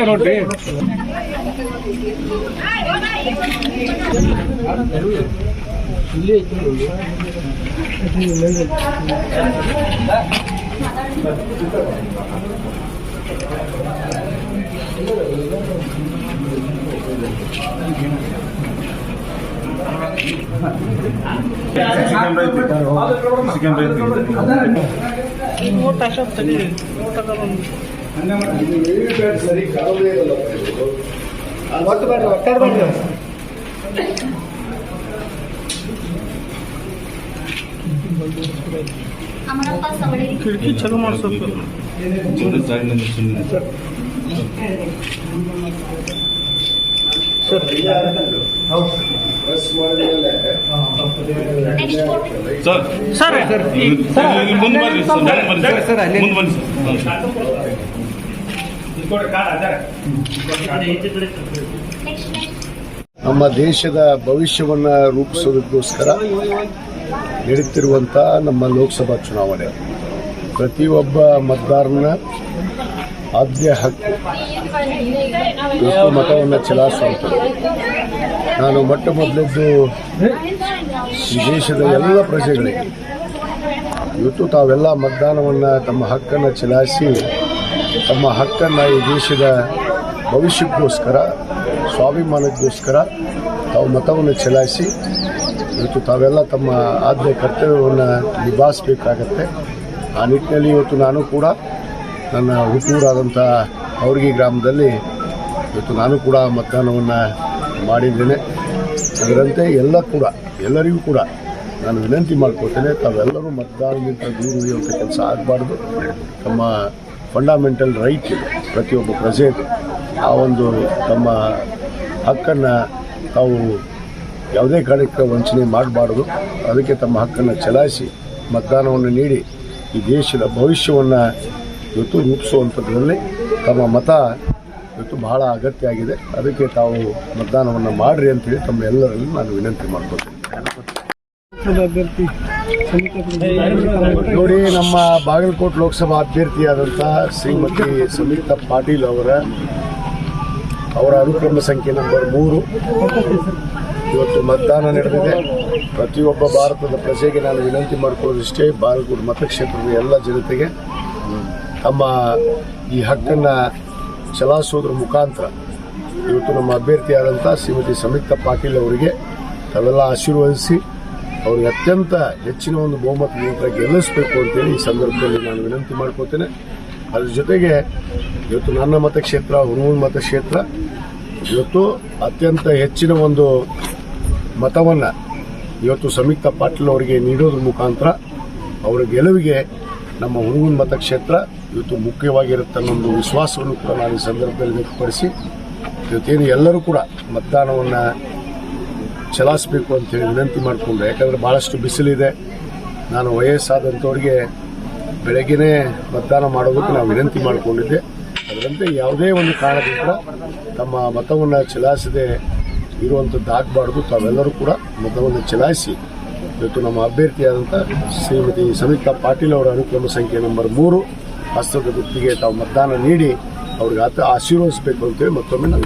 ನೋಡ್ರಿ ಇಲ್ಲಿ chicken rice खिड़की चलो मार सकते ನಮ್ಮ ದೇಶದ ಭವಿಷ್ಯವನ್ನ ರೂಪಿಸೋದಕ್ಕೋಸ್ಕರ ನಡೆಯುತ್ತಿರುವಂಥ ನಮ್ಮ ಲೋಕಸಭಾ ಚುನಾವಣೆ ಪ್ರತಿಯೊಬ್ಬ ಮತದಾರನ ಆದ್ಯ ಹಕ್ಕು ಮತವನ್ನು ಚಲಾಯಿಸುವಂಥದ್ದು. ನಾನು ಮೊಟ್ಟ ಮೊದಲದ್ದು ಈ ದೇಶದ ಎಲ್ಲ ಪ್ರಜೆಗಳಿಗೆ ಇವತ್ತು ತಾವೆಲ್ಲ ಮತದಾನವನ್ನು ತಮ್ಮ ಹಕ್ಕನ್ನು ಚಲಾಯಿಸಿ ತಮ್ಮ ಹಕ್ಕನ್ನು ಈ ದೇಶದ ಭವಿಷ್ಯಕ್ಕೋಸ್ಕರ ಸ್ವಾಭಿಮಾನಕ್ಕೋಸ್ಕರ ತಾವು ಮತವನ್ನು ಚಲಾಯಿಸಿ ಇವತ್ತು ತಾವೆಲ್ಲ ತಮ್ಮ ಆದ್ಯ ಕರ್ತವ್ಯವನ್ನು ನಿಭಾಯಿಸಬೇಕಾಗತ್ತೆ. ಆ ನಿಟ್ಟಿನಲ್ಲಿ ಇವತ್ತು ನಾನು ಕೂಡ ನನ್ನ ಹುಟ್ಟೂರಾದಂಥ ಅವರ್ಗಿ ಗ್ರಾಮದಲ್ಲಿ ಇವತ್ತು ನಾನು ಕೂಡ ಮತದಾನವನ್ನು ಮಾಡಿದ್ದೇನೆ. ಅದರಂತೆ ಎಲ್ಲರಿಗೂ ಕೂಡ ನಾನು ವಿನಂತಿ ಮಾಡ್ಕೊಳ್ತೇನೆ, ತಾವೆಲ್ಲರೂ ಮತದಾನದಿಂದ ದೂರ ಉಳಿಯುವಂಥ ಕೆಲಸ ಆಗಬಾರ್ದು. ತಮ್ಮ ಫಂಡಮೆಂಟಲ್ ರೈಟ್ ಇದೆ ಪ್ರತಿಯೊಬ್ಬ ಪ್ರಜೆಗೂ, ಆ ಒಂದು ತಮ್ಮ ಹಕ್ಕನ್ನು ತಾವು ಯಾವುದೇ ಕಾರಣಕ್ಕೆ ವಂಚನೆ ಮಾಡಬಾರ್ದು. ಅದಕ್ಕೆ ತಮ್ಮ ಹಕ್ಕನ್ನು ಚಲಾಯಿಸಿ ಮತದಾನವನ್ನು ನೀಡಿ ಈ ದೇಶದ ಭವಿಷ್ಯವನ್ನು ಇವತ್ತು ರೂಪಿಸುವಂಥದ್ರಲ್ಲಿ ತಮ್ಮ ಮತ ಇವತ್ತು ಬಹಳ ಅಗತ್ಯ ಆಗಿದೆ. ಅದಕ್ಕೆ ತಾವು ಮತದಾನವನ್ನು ಮಾಡಿರಿ ಅಂತೇಳಿ ತಮ್ಮ ಎಲ್ಲರಲ್ಲಿ ನಾನು ವಿನಂತಿ ಮಾಡ್ಕೊಳ್ತೀನಿ. ನೋಡಿ, ನಮ್ಮ ಬಾಗಲಕೋಟೆ ಲೋಕಸಭಾ ಅಭ್ಯರ್ಥಿಯಾದಂಥ ಶ್ರೀಮತಿ ಸಂಯುಕ್ತ ಪಾಟೀಲ್ ಅವರ ಅನುಕ್ರಮ ಸಂಖ್ಯೆ ನಂಬರ್ 3 ಇವತ್ತು ಮತದಾನ ನಡೆದಿದೆ. ಪ್ರತಿಯೊಬ್ಬ ಭಾರತದ ಪ್ರಜೆಗೆ ನಾನು ವಿನಂತಿ ಮಾಡಿಕೊಳ್ಳೋದಿಷ್ಟೇ, ಬಾಗಲಕೋಟೆ ಮತಕ್ಷೇತ್ರದ ಎಲ್ಲ ಜನತೆಗೆ ತಮ್ಮ ಈ ಹಕ್ಕನ್ನು ಚಲಾಯಿಸೋದ್ರ ಮುಖಾಂತರ ಇವತ್ತು ನಮ್ಮ ಅಭ್ಯರ್ಥಿಯಾದಂಥ ಶ್ರೀಮತಿ ಸಂಯುಕ್ತ ಪಾಟೀಲ್ ಅವರಿಗೆ ತಾವೆಲ್ಲ ಆಶೀರ್ವದಿಸಿ ಅವ್ರಿಗೆ ಅತ್ಯಂತ ಹೆಚ್ಚಿನ ಒಂದು ಬಹುಮತದಿಂದ ಗೆಲ್ಲಿಸಬೇಕು ಅಂತೇಳಿ ಈ ಸಂದರ್ಭದಲ್ಲಿ ನಾನು ವಿನಂತಿ ಮಾಡ್ಕೋತೇನೆ. ಅದ್ರ ಜೊತೆಗೆ ಇವತ್ತು ನನ್ನ ಮತಕ್ಷೇತ್ರ ಹುನಗುಂದ ಮತಕ್ಷೇತ್ರ ಇವತ್ತು ಅತ್ಯಂತ ಹೆಚ್ಚಿನ ಒಂದು ಮತವನ್ನು ಇವತ್ತು ಸಂಯುಕ್ತ ಪಾಟೀಲ್ ಅವರಿಗೆ ನೀಡೋದ್ರ ಮುಖಾಂತರ ಅವರ ಗೆಲುವಿಗೆ ನಮ್ಮ ಹುನಗುಂದ ಮತಕ್ಷೇತ್ರ ಇವತ್ತು ಮುಖ್ಯವಾಗಿರುತ್ತೆ ಅನ್ನೋ ಒಂದು ವಿಶ್ವಾಸವನ್ನು ಕೂಡ ನಾನು ಈ ಸಂದರ್ಭದಲ್ಲಿ ವ್ಯಕ್ತಪಡಿಸಿ ಇವತ್ತೇನು ಎಲ್ಲರೂ ಕೂಡ ಮತದಾನವನ್ನು ಚಲಾಯಿಸಬೇಕು ಅಂತೇಳಿ ವಿನಂತಿ ಮಾಡಿಕೊಂಡೆ. ಯಾಕಂದರೆ ಭಾಳಷ್ಟು ಬಿಸಿಲಿದೆ. ನಾನು ವಯಸ್ಸಾದಂಥವ್ರಿಗೆ ಬೆಳಗ್ಗೆನೇ ಮತದಾನ ಮಾಡೋದಕ್ಕೆ ನಾವು ವಿನಂತಿ ಮಾಡಿಕೊಂಡಿದ್ದೆ. ಅದರಂತೆ ಯಾವುದೇ ಒಂದು ಕಾರಣದಿಂದ ತಮ್ಮ ಮತವನ್ನು ಚಲಾಯಿಸದೆ ಇರುವಂಥದ್ದಾಗಬಾರ್ದು. ತಾವೆಲ್ಲರೂ ಕೂಡ ಮತವನ್ನು ಚಲಾಯಿಸಿ ಇವತ್ತು ನಮ್ಮ ಅಭ್ಯರ್ಥಿಯಾದಂಥ ಶ್ರೀಮತಿ ಸಂಯುಕ್ತ ಪಾಟೀಲ್ ಅವರ ಅನುಕ್ರಮ ಸಂಖ್ಯೆ ನಂಬರ್ 3 ಹಸ್ತದ ಗುರುತಿಗೆ ತಾವು ಮತದಾನ ನೀಡಿ ಅವ್ರಿಗೆ ಆಶೀರ್ವದಿಸಬೇಕು ಅಂತೇಳಿ ಮತ್ತೊಮ್ಮೆ ನಾವು